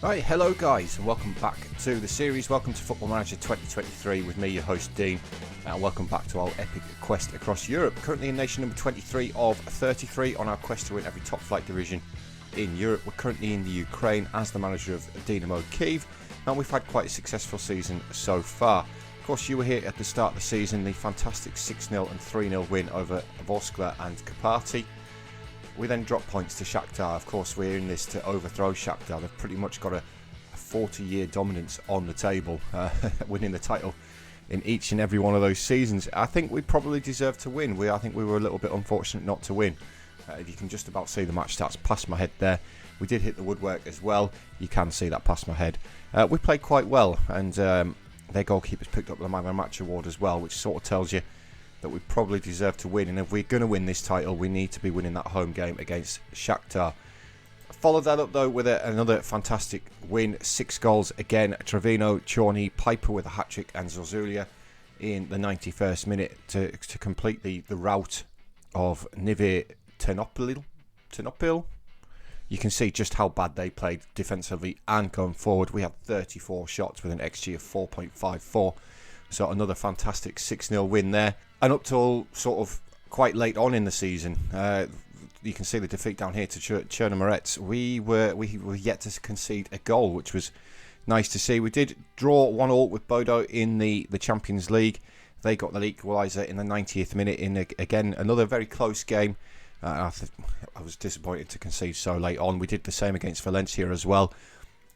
Hi, hello guys, and welcome back to the series. Welcome to Football Manager 2023 with me, your host Dean, and welcome back to our epic quest across Europe. Currently in nation number 23 of 33 on our quest to win every top flight division in Europe. We're currently in the Ukraine as the manager of Dinamo Kiev, and we've had quite a successful season so far. Of course, you were here at the start of the season, the fantastic 6-0 and 3-0 win over Vorskla and Karpaty. We then dropped points to Shakhtar. Of course, we're in this to overthrow Shakhtar. They've pretty much got a 40-year dominance on the table, winning the title in each and every one of those seasons. I think we probably deserved to win. I think we were a little bit unfortunate not to win. You can just about see the match stats past my head there. We did hit the woodwork as well. You can see that past my head. We played quite well, and their goalkeepers picked up the Man of the Match award as well, which sort of tells you that we probably deserve to win. And if we're going to win this title, we need to be winning that home game against Shakhtar. Followed that up though with another fantastic win, 6 goals again. Trevino, Chorny, Piper with a hat-trick, and Zorya in the 91st minute to complete the rout of Nive Ternopil. You can see just how bad they played defensively and going forward. We had 34 shots with an XG of 4.54. So another fantastic 6-0 win there. And up till sort of quite late on in the season, you can see the defeat down here to Chernomorets. We were yet to concede a goal, which was nice to see. We did draw 1-1 with Bodo in the Champions League. They got the equaliser in the 90th minute in, again, another very close game. I was disappointed to concede so late on. We did the same against Valencia as well.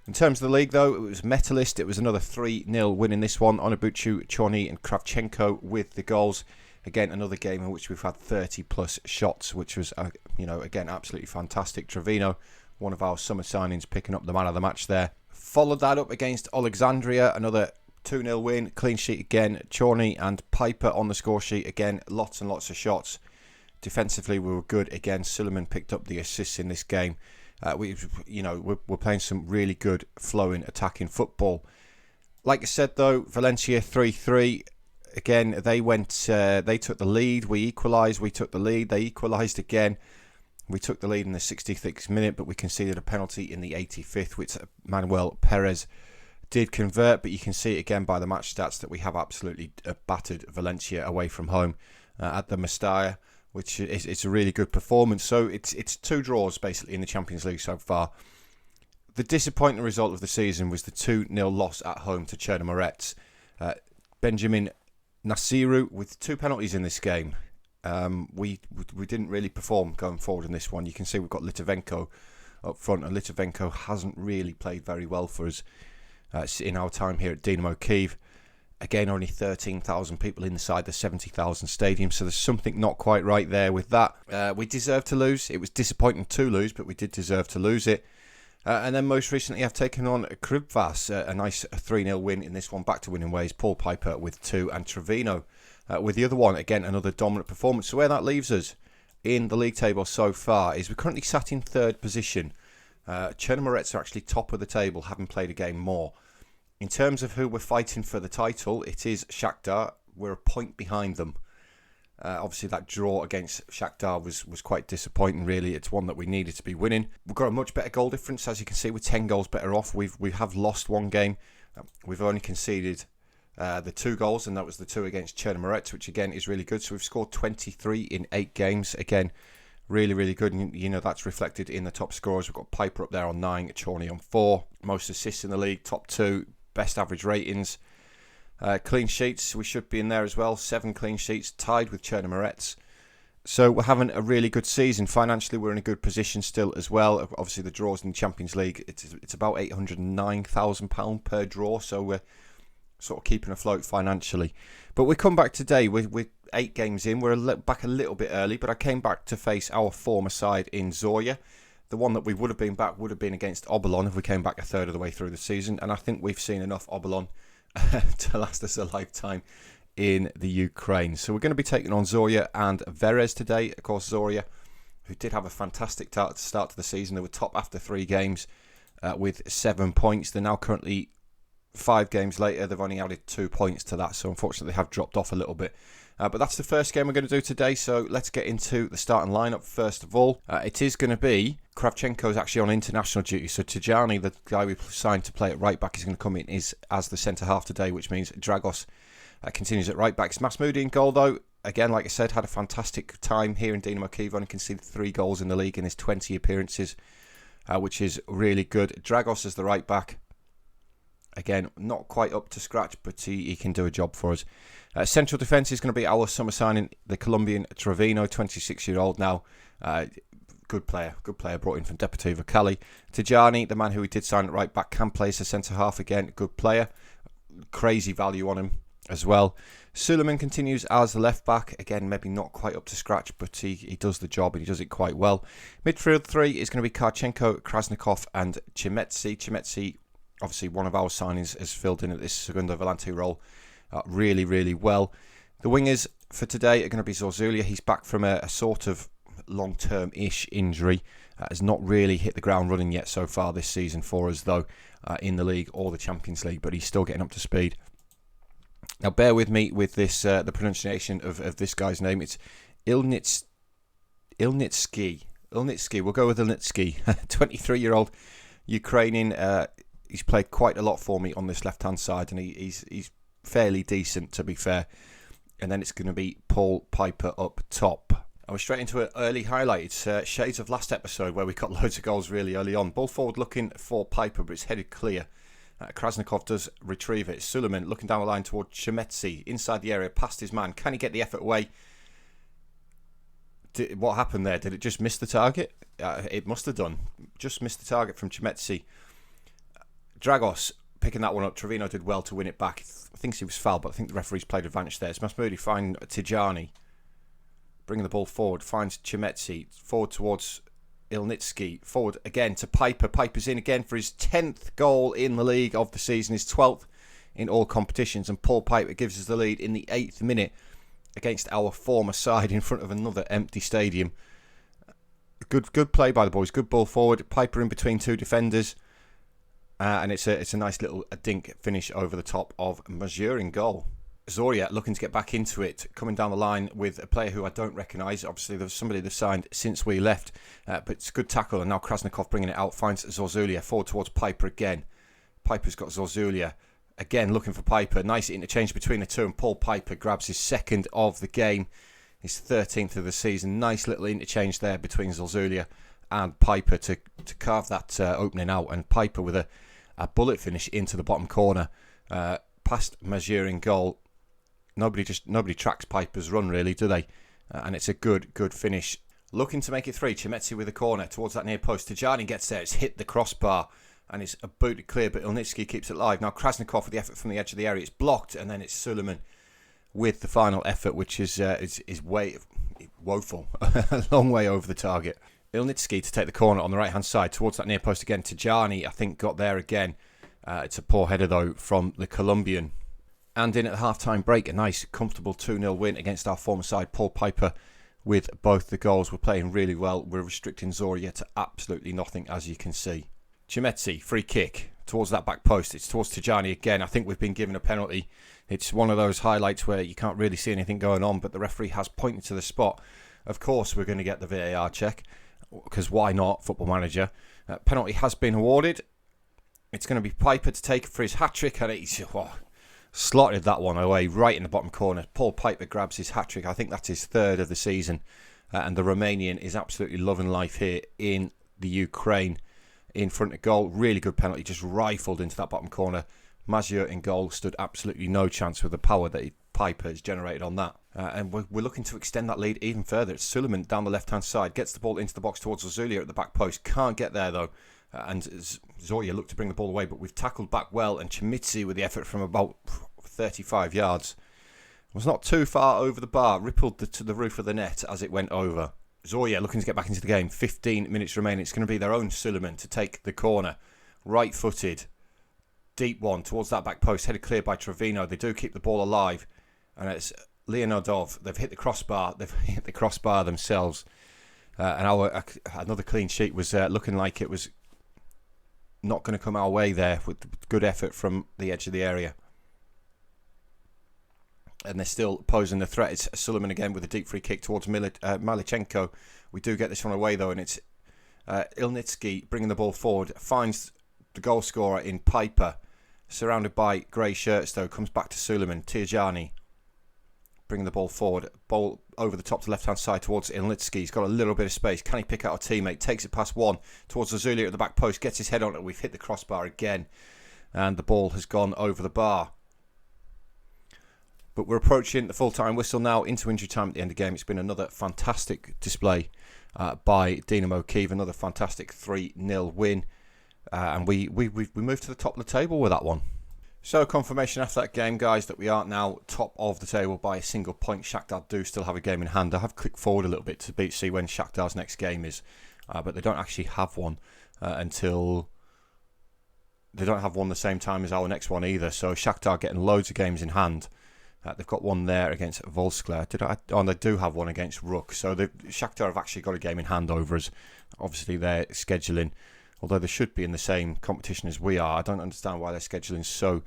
In terms of the league, though, it was Metalist. It was another 3-0 win in this one. Onobuchu, Chorny and Kravchenko with the goals. Again, another game in which we've had 30-plus shots, which was, again, absolutely fantastic. Trevino, one of our summer signings, picking up the man of the match there. Followed that up against Alexandria, another 2-0 win. Clean sheet again. Chorny and Piper on the score sheet. Again, lots and lots of shots. Defensively, we were good. Again, Suleiman picked up the assists in this game. We're playing some really good flowing attacking football. Like I said though, Valencia 3-3. Again, they took the lead. We equalised. We took the lead. They equalised again. We took the lead in the 66th minute, but we conceded a penalty in the 85th, which Manuel Perez did convert. But you can see again by the match stats that we have absolutely battered Valencia away from home at the Mestalla, which is a really good performance. So it's 2 draws basically in the Champions League so far. The disappointing result of the season was the 2-0 loss at home to Chernomorets. Benjamin Nasiru with 2 penalties in this game. We didn't really perform going forward in this one. You can see we've got Litovenko up front, and Litovenko hasn't really played very well for us in our time here at Dinamo Kiev. Again, only 13,000 people inside the 70,000 stadium, so there's something not quite right there with that. We deserved to lose. It was disappointing to lose, but we did deserve to lose it. And then most recently, I've taken on Kribvas, a nice 3-0 win in this one, back to winning ways. Paul Piper with 2, and Trevino with the other one. Again, another dominant performance. So where that leaves us in the league table so far is we're currently sat in 3rd position. Chernomorets are actually top of the table, having played a game more. In terms of who we're fighting for the title, it is Shakhtar. We're a point behind them. Obviously, that draw against Shakhtar was quite disappointing, really. It's one that we needed to be winning. We've got a much better goal difference, as you can see. We're 10 goals better off. We have lost one game. We've only conceded the 2 goals, and that was the 2 against Chernomorets, which, again, is really good. So we've scored 23 in 8 games. Again, really, really good. And, that's reflected in the top scorers. We've got Piper up there on 9, Chorny on 4. Most assists in the league, top 2. Best average ratings. Clean sheets, we should be in there as well. 7 clean sheets, tied with Chernomorets. So we're having a really good season. Financially, we're in a good position still as well. Obviously, the draws in the Champions League, it's about £809,000 per draw. So we're sort of keeping afloat financially. But we come back today with 8 games in. We're back a little bit early, but I came back to face our former side in Zorya. The one that we would have been back would have been against Obolon if we came back a third of the way through the season. And I think we've seen enough Obolon to last us a lifetime in the Ukraine. So we're going to be taking on Zorya and Verez today. Of course, Zorya, who did have a fantastic start to the season. They were top after 3 games with 7 points. They're now currently 5 games later. They've only added 2 points to that. So unfortunately, they have dropped off a little bit. But that's the first game we're going to do today. So let's get into the starting lineup first of all. It is going to be Kravchenko's actually on international duty, so Tijani, the guy we signed to play at right back, is going to come in as the centre half today, which means Dragos continues at right back. It's Masmoudi in goal, though. Again, like I said, had a fantastic time here in Dinamo Kiev, only conceded 3 goals in the league in his 20 appearances, which is really good. Dragos as the right back. Again, not quite up to scratch, but he can do a job for us. Central defence is going to be our summer signing, the Colombian Trevino, 26-year-old now. Good player brought in from Deportivo Cali. Tijani, the man who we did sign at right back, can play as a centre half again. Good player. Crazy value on him as well. Suleiman continues as the left back. Again, maybe not quite up to scratch, but he does the job and he does it quite well. Midfield 3 is going to be Karchenko, Krasnikov and Chimetsi. Chimetsi, obviously one of our signings, has filled in at this Segundo Volante role really, really well. The wingers for today are going to be Zorzulia. He's back from a sort of long-term-ish injury. Has not really hit the ground running yet so far this season for us, though, in the league or the Champions League, but he's still getting up to speed. Now, bear with me with this the pronunciation of this guy's name. It's Ilnitsky. We'll go with Ilnitsky. 23-year-old Ukrainian. He's played quite a lot for me on this left-hand side, and he's fairly decent, to be fair. And then it's going to be Paul Piper up top. I was straight into an early highlight. It's shades of last episode where we got loads of goals really early on. Ball forward looking for Piper, but it's headed clear. Krasnikov does retrieve it. Suleiman looking down the line towards Chimetsi. Inside the area, past his man. Can he get the effort away? What happened there? Did it just miss the target? It must have done. Just missed the target from Chimetsi. Dragos picking that one up. Trevino did well to win it back. I think he was fouled, but I think the referee's played advantage there. It's Masmoudi find Tijani. Bringing the ball forward. Finds Chimetsi. Forward towards Ilnitsky. Forward again to Piper. Piper's in again for his 10th goal in the league of the season. His 12th in all competitions. And Paul Piper gives us the lead in the 8th minute against our former side in front of another empty stadium. Good play by the boys. Good ball forward. Piper in between 2 defenders. And it's a nice little dink finish over the top of Mazur in goal. Zorya looking to get back into it, coming down the line with a player who I don't recognise. Obviously, there was somebody they've signed since we left, but it's a good tackle. And now Krasnikov bringing it out, finds Zorzulia forward towards Piper again. Piper's got Zorzulia again, looking for Piper. Nice interchange between the two, and Paul Piper grabs his 2nd of the game, his 13th of the season. Nice little interchange there between Zorzulia and Piper to carve that opening out, and Piper with a bullet finish into the bottom corner, past Mazur in goal. Nobody tracks Piper's run, really, do they? And it's a good finish. Looking to make it 3. Chimetsi with a corner towards that near post. Tijani gets there. It's hit the crossbar and it's booted clear, but Ilnitsky keeps it live. Now Krasnikov with the effort from the edge of the area. It's blocked, and then it's Suleiman with the final effort, which is way woeful. A long way over the target. Ilnitsky to take the corner on the right-hand side towards that near post again. Tijani, I think, got there again. It's a poor header, though, from the Colombian. And in at the half-time break, a nice, comfortable 2-0 win against our former side. Paul Piper with both the goals. We're playing really well. We're restricting Zorya to absolutely nothing, as you can see. Chimetsi, free kick towards that back post. It's towards Tijani again. I think we've been given a penalty. It's one of those highlights where you can't really see anything going on, but the referee has pointed to the spot. Of course, we're going to get the VAR check, because why not? Football Manager. Penalty has been awarded. It's going to be Piper to take for his hat-trick, and he's slotted that one away right in the bottom corner. Paul Piper grabs his hat-trick. I think that's his 3rd of the season, and the Romanian is absolutely loving life here in the Ukraine in front of goal. Really good penalty, just rifled into that bottom corner. Mazur in goal stood absolutely no chance with the power that Piper has generated on that. And we're looking to extend that lead even further. It's Suleiman down the left-hand side. Gets the ball into the box towards Zorzulia at the back post. Can't get there, though. And Zorya looked to bring the ball away, but we've tackled back well. And Chimetsi with the effort from about 35 yards. Was not too far over the bar. Rippled to the roof of the net as it went over. Zorya looking to get back into the game. 15 minutes remaining. It's going to be their own Suleiman to take the corner. Right-footed. Deep one towards that back post. Headed clear by Trevino. They do keep the ball alive. And it's Leonardov. They've hit the crossbar. They've hit the crossbar themselves. And another clean sheet was looking like it was not going to come our way there, with good effort from the edge of the area. And they're still posing the threat. It's Suleiman again with a deep free kick towards Malichenko. We do get this one away, though, and it's Ilnitsky bringing the ball forward, finds the goal scorer in Piper, surrounded by grey shirts though, comes back to Suleiman. Tijani bringing the ball forward, ball over the top to left hand side towards Ilnitsky. He's got a little bit of space. Can he pick out a teammate? Takes it past one towards Zorya at the back post, gets his head on it. We've hit the crossbar again, and the ball has gone over the bar. But we're approaching the full-time whistle now, into injury time at the end of the game. It's been another fantastic display by Dinamo Kiev, another fantastic 3-0 win. And we moved to the top of the table with that one. So confirmation after that game, guys, that we are now top of the table by a single point. Shakhtar do still have a game in hand. I have clicked forward a little bit to see when Shakhtar's next game is. But they don't actually have one until... They don't have one the same time as our next one either. So Shakhtar getting loads of games in hand. They've got one there against Volskler. Oh, they do have one against Rook. So Shakhtar have actually got a game in hand over us. Obviously, they're scheduling, although they should be in the same competition as we are. I don't understand why their scheduling is so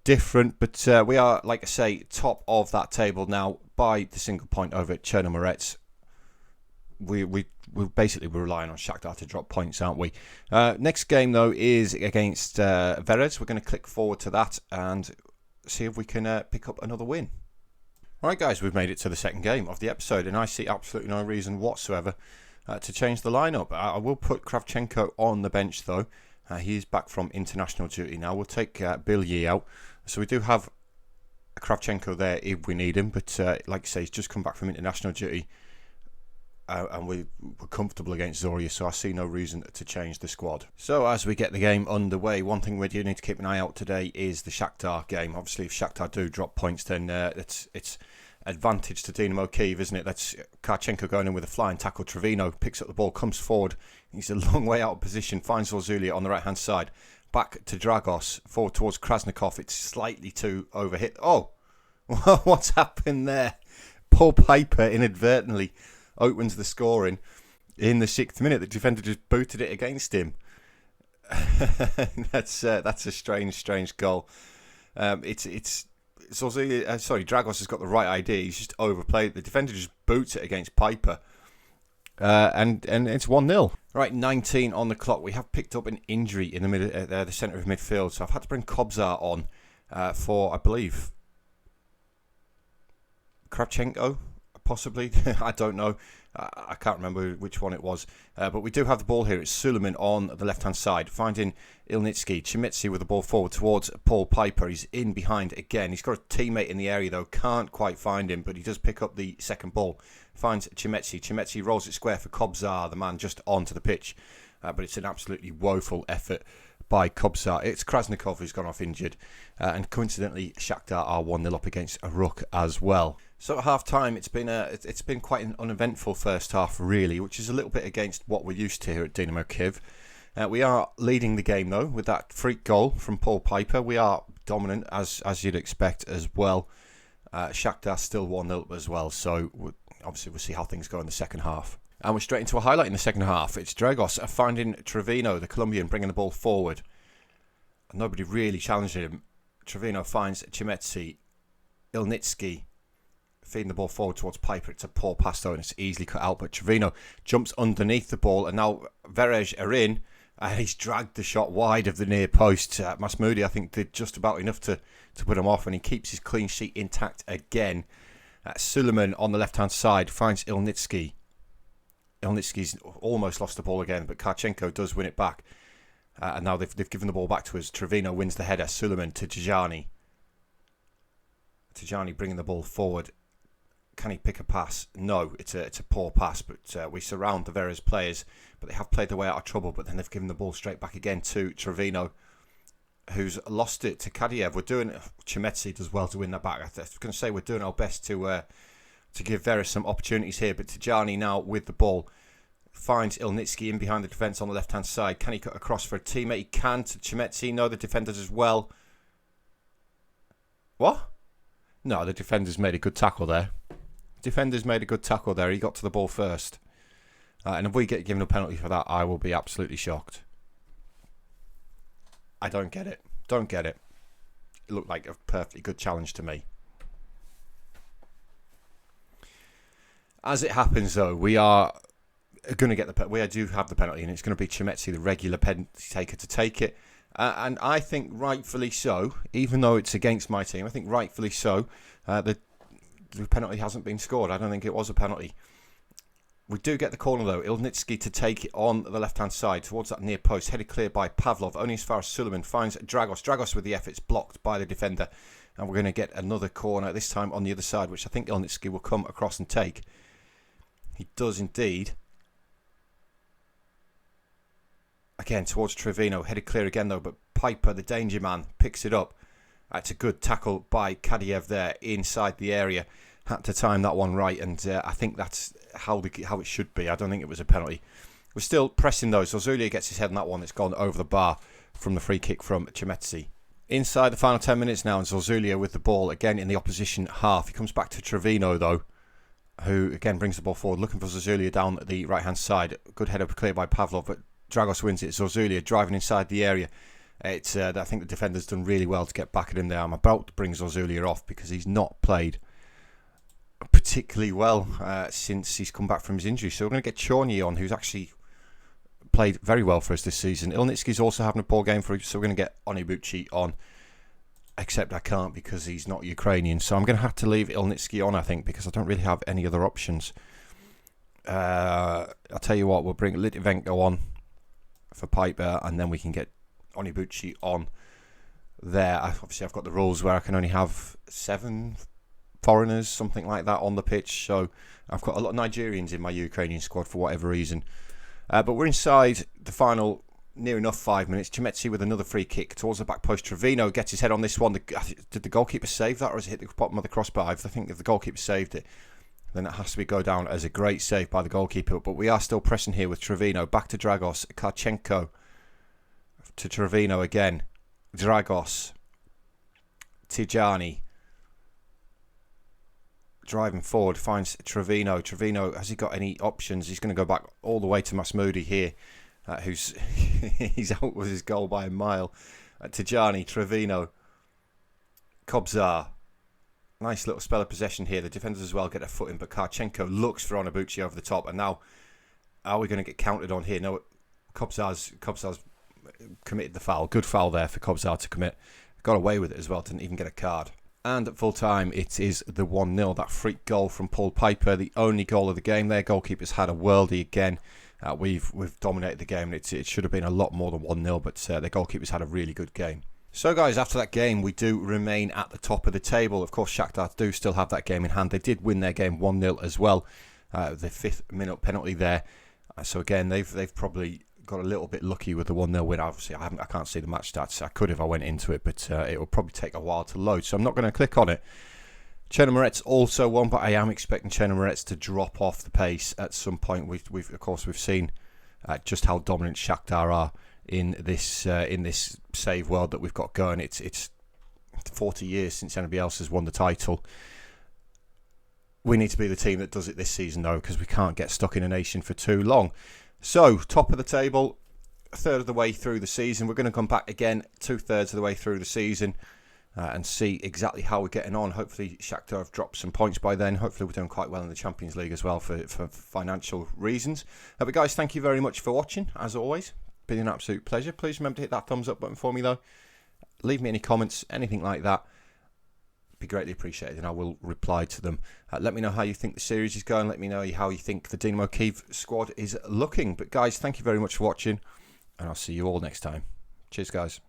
different. But we are, like I say, top of that table now by the single point over at Chernomorets. We're basically relying on Shakhtar to drop points, aren't we? Next game, though, is against Verez. We're going to click forward to that and see if we can pick up another win. Alright guys, we've made it to the second game of the episode, and I see absolutely no reason whatsoever to change the lineup. I will put Kravchenko on the bench though. He is back from international duty now. We'll take Bilye out. So we do have Kravchenko there if we need him, but like I say, he's just come back from international duty. And we're comfortable against Zorya, so I see no reason to change the squad. So as we get the game underway, one thing we do need to keep an eye out today is the Shakhtar game. Obviously, if Shakhtar do drop points, then it's advantage to Dinamo Kiev, isn't it? That's Karchenko going in with a flying tackle. Trevino picks up the ball, comes forward. He's a long way out of position, finds Zorya on the right-hand side. Back to Dragos, forward towards Krasnikov. It's slightly too overhit. Oh, what's happened there? Paul Piper inadvertently opens the scoring in the 6th minute. The defender just booted it against him. That's a strange goal. It's also Dragos has got the right idea. He's just overplayed. The defender just boots it against Piper, and it's 1-0. Right, 19 on the clock. We have picked up an injury in the middle, the centre of midfield. So I've had to bring Kobzar on for, I believe, Kravchenko. Possibly, I don't know. I can't remember which one it was. But we do have the ball here. It's Suleiman on the left-hand side, finding Ilnitsky. Chimitsi with the ball forward towards Paul Piper. He's in behind again. He's got a teammate in the area, though. Can't quite find him, but he does pick up the second ball. Finds Chimitsi. Chimitsi rolls it square for Kobzar, the man just onto the pitch. But it's an absolutely woeful effort by Kobzar. It's Krasnikov who's gone off injured. And coincidentally, Shakhtar are 1-0 up against a Rook as well. So at half-time, it's been quite an uneventful first half, really, which is a little bit against what we're used to here at Dinamo Kiev. We are leading the game, though, with that freak goal from Paul Piper. We are dominant, as you'd expect, as well. Shakhtar still 1-0 as well, so obviously we'll see how things go in the second half. And we're straight into a highlight in the second half. It's Dragos finding Trevino, the Colombian, bringing the ball forward. Nobody really challenged him. Trevino finds Chimetsi, Ilnitsky, feeding the ball forward towards Piper. It's a poor pass though, and it's easily cut out. But Trevino jumps underneath the ball, and now Verez are in, and he's dragged the shot wide of the near post. Masmoudi, I think, did just about enough to put him off, and he keeps his clean sheet intact again. Suleiman on the left-hand side finds Ilnitsky. Ilnitsky's almost lost the ball again, but Karchenko does win it back. And now they've given the ball back to us. Trevino wins the header. Suleiman to Tijani. Tijani bringing the ball forward. Can he pick a pass? No, it's a poor pass, but we surround the Verez players, but they have played their way out of trouble, but then they've given the ball straight back again to Trevino, who's lost it to Kadiev. We're doing... Chimetsi does well to win that back. I was going to say we're doing our best to give Verez some opportunities here, but Tijani now with the ball finds Ilnitsky in behind the defence on the left-hand side. Can he cut across for a teammate? He can to Chimetsi. No, the defenders as well. What? No, the defenders made a good tackle there. Defenders made a good tackle there. He got to the ball first. And if we get given a penalty for that, I will be absolutely shocked. I don't get it. Don't get it. It looked like a perfectly good challenge to me. As it happens, though, we are going to get we do have the penalty, and it's going to be Chemetsy, the regular penalty taker, to take it. And I think rightfully so, even though it's against my team, I think rightfully so. The penalty hasn't been scored. I don't think it was a penalty. We do get the corner though. Ilnitsky to take it on the left-hand side towards that near post. Headed clear by Pavlov, only as far as Suleiman. Finds Dragos. Dragos with the effort. It's blocked by the defender. And we're going to get another corner, this time on the other side, which I think Ilnitsky will come across and take. He does indeed. Again, towards Trevino. Headed clear again though, but Piper, the danger man, picks it up. It's a good tackle by Kadiev there inside the area. Had to time that one right, and I think that's how it should be. I don't think it was a penalty. We're still pressing though, so Zorya gets his head on that one. It's gone over the bar from the free kick from Chemetsy. Inside the final 10 minutes now, and Zorya with the ball again in the opposition half. He comes back to Trevino though, who again brings the ball forward, looking for Zorya down at the right-hand side. Good header clear by Pavlov, but Dragos wins it. Zorya driving inside the area. I think the defender's done really well to get back at him there. I'm about to bring Zorya off because he's not played particularly well since he's come back from his injury. So we're going to get Chorny on, who's actually played very well for us this season. Ilnitsky's also having a poor game for us, so we're going to get Onibuchi on. Except I can't because he's not Ukrainian. So I'm going to have to leave Ilnitsky on, I think, because I don't really have any other options. I'll tell you what, we'll bring Litvinenko on for Piper, and then we can get Onibuchi on there. Obviously, I've got the rules where I can only have 7 foreigners, something like that, on the pitch. So I've got a lot of Nigerians in my Ukrainian squad for whatever reason. But we're inside the final near enough 5 minutes. Chemetsy with another free kick towards the back post. Trevino gets his head on this one. Did the goalkeeper save that, or has it hit the bottom of the crossbar? I think if the goalkeeper saved it, then it has to go down as a great save by the goalkeeper. But we are still pressing here with Trevino. Back to Dragos. Karchenko to Trevino again. Dragos. Tijani. Driving forward, finds Trevino. Trevino, has he got any options? He's going to go back all the way to Masmoudi here, who's he's out with his goal by a mile. Tijani, Trevino, Kobzar. Nice little spell of possession here. The defenders as well get a foot in, but Karchenko looks for Onibuchi over the top. And now, are we going to get counted on here? No, Kobzar's committed the foul. Good foul there for Kobzar to commit. Got away with it as well. Didn't even get a card. And at full time, it is the 1-0. That freak goal from Paul Piper, the only goal of the game there. Goalkeeper's had a worldie again. We've dominated the game. It should have been a lot more than 1-0, but the goalkeeper's had a really good game. So, guys, after that game, we do remain at the top of the table. Of course, Shakhtar do still have that game in hand. They did win their game 1-0 as well. The 5th-minute penalty there. So, again, they've probably got a little bit lucky with the 1-0 win. Obviously, I can't see the match stats. I could if I went into it, but it will probably take a while to load. So I'm not going to click on it. Chernomorets also won, but I am expecting Chernomorets to drop off the pace at some point. We've seen just how dominant Shakhtar are in this save world that we've got going. It's 40 years since anybody else has won the title. We need to be the team that does it this season, though, because we can't get stuck in a nation for too long. So, top of the table, a third of the way through the season. We're going to come back again 2/3 of the way through the season and see exactly how we're getting on. Hopefully, Shakhtar have dropped some points by then. Hopefully, we're doing quite well in the Champions League as well for financial reasons. But guys, thank you very much for watching, as always. Been an absolute pleasure. Please remember to hit that thumbs up button for me, though. Leave me any comments, anything like that. Be greatly appreciated, and I will reply to them. Let me know how you think the series is going. Let me know how you think the Dinamo Kiev squad is looking. But guys, thank you very much for watching, and I'll see you all next time. Cheers, guys.